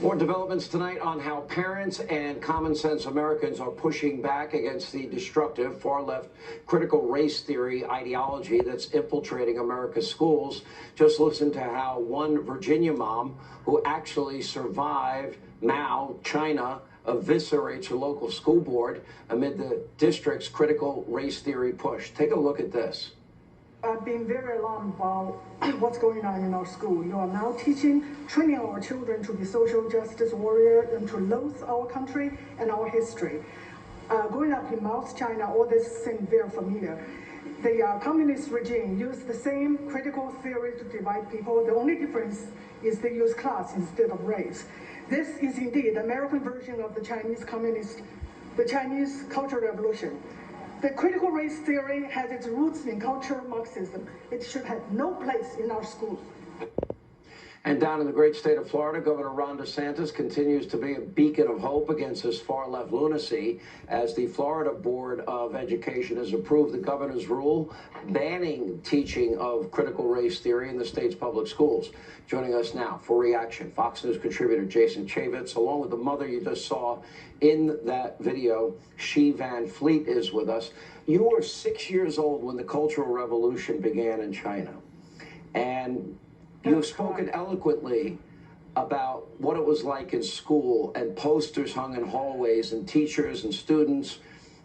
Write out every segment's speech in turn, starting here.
More developments tonight on how parents and common sense Americans are pushing back against the destructive far-left critical race theory ideology that's infiltrating America's schools. Just listen to how one Virginia mom who actually survived Mao, China, eviscerates her local school board amid the district's critical race theory push. Take a look at this. I've been very alarmed about what's going on in our school. You are now training our children to be social justice warriors and to loathe our country and our history. Growing up in Mao's China, all this seemed very familiar. The communist regime used the same critical theory to divide people. The only difference is they use class instead of race. This is indeed the American version of the Chinese Cultural Revolution. The critical race theory has its roots in cultural Marxism. It should have no place in our schools. And down in the great state of Florida, Governor Ron DeSantis continues to be a beacon of hope against this far-left lunacy as the Florida Board of Education has approved the governor's rule banning teaching of critical race theory in the state's public schools. Joining us now for reaction, Fox News contributor Jason Chaffetz, along with the mother you just saw in that video, Xi Van Fleet, is with us. You were 6 years old when the Cultural Revolution began in China, and you have spoken eloquently about what it was like in school, and posters hung in hallways, and teachers and students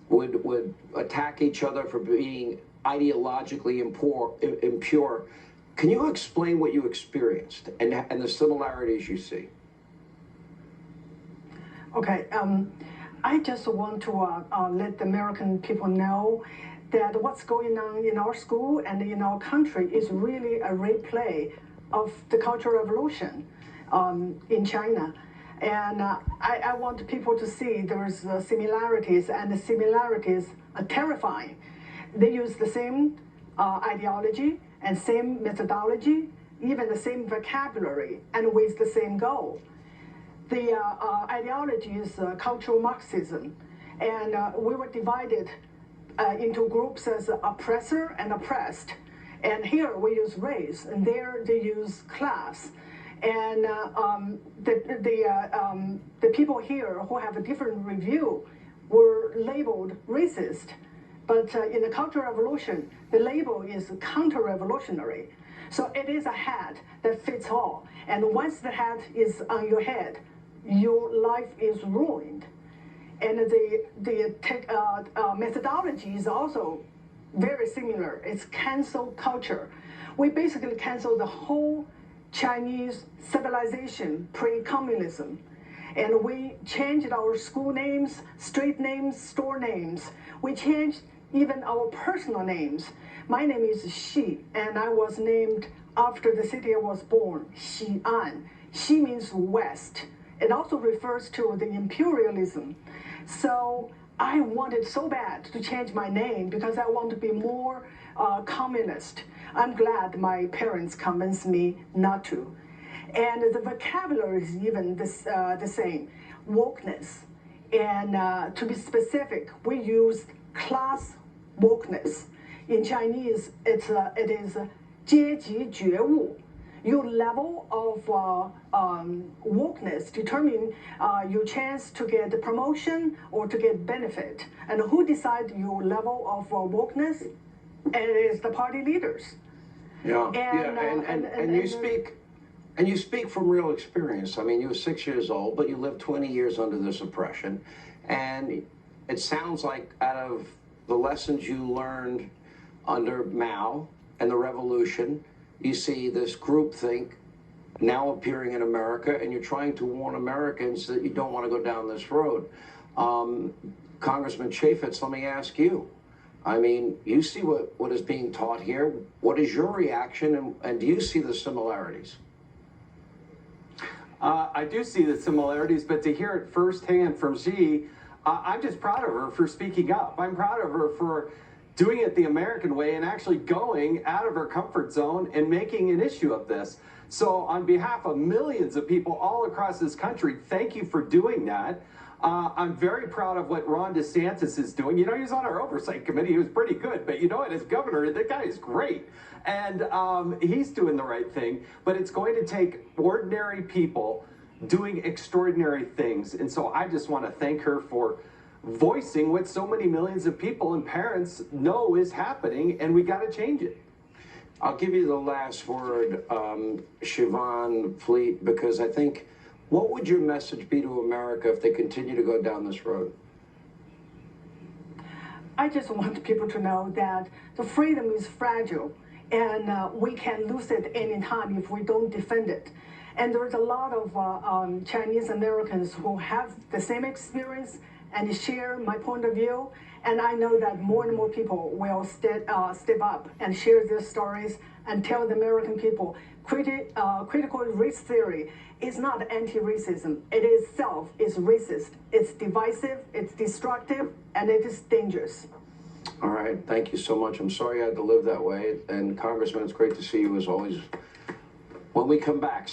would attack each other for being ideologically impure. Can you explain what you experienced and the similarities you see? Okay, I just want to let the American people know that what's going on in our school and in our country is really a replay of the Cultural Revolution in China. And I want people to see there's similarities, and the similarities are terrifying. They use the same ideology and same methodology, even the same vocabulary, and with the same goal. The ideology is cultural Marxism, and we were divided into groups as oppressor and oppressed. And here we use race, and there they use class. And the people here who have a different review were labeled racist. But in the Cultural Revolution, the label is counter-revolutionary. So it is a hat that fits all. And once the hat is on your head, your life is ruined. And the methodology is also very similar. It's cancel culture. We basically cancel the whole Chinese civilization pre-communism. And we changed our school names, street names, store names. We changed even our personal names. My name is Xi, and I was named after the city I was born, Xi'an. Xi means west. It also refers to the imperialism. So I wanted so bad to change my name because I want to be more communist. I'm glad my parents convinced me not to. And the vocabulary is even the same, wokeness. And to be specific, we use class wokeness. In Chinese, it is 阶级觉悟. Your level of wokeness determine your chance to get the promotion or to get benefit. And who decides your level of wokeness? It is the party leaders. Yeah, and you speak from real experience. I mean, you were 6 years old, but you lived 20 years under this oppression, and it sounds like out of the lessons you learned under Mao and the revolution, you see this groupthink now appearing in America, and you're trying to warn Americans that you don't want to go down this road. Congressman Chaffetz, let me ask you. I mean, you see what is being taught here. What is your reaction, and do you see the similarities? I do see the similarities, but to hear it firsthand from Xi, I'm just proud of her for speaking up. I'm proud of her for doing it the American way and actually going out of her comfort zone and making an issue of this. So on behalf of millions of people all across this country, thank you for doing that. I'm very proud of what Ron DeSantis is doing. You know, he was on our oversight committee. He was pretty good. But you know what? As governor, the guy is great. And he's doing the right thing. But it's going to take ordinary people doing extraordinary things. And so I just want to thank her for voicing what so many millions of people and parents know is happening, and we got to change it. I'll give you the last word, Siobhan Fleet, because I think, what would your message be to America if they continue to go down this road? I just want people to know that the freedom is fragile, and we can lose it any time if we don't defend it. And there's a lot of Chinese Americans who have the same experience and share my point of view. And I know that more and more people will step up and share their stories and tell the American people critical race theory is not anti-racism. It itself is racist. It's divisive, it's destructive, and it is dangerous. All right, thank you so much. I'm sorry I had to live that way. And Congressman, it's great to see you as always. When we come back,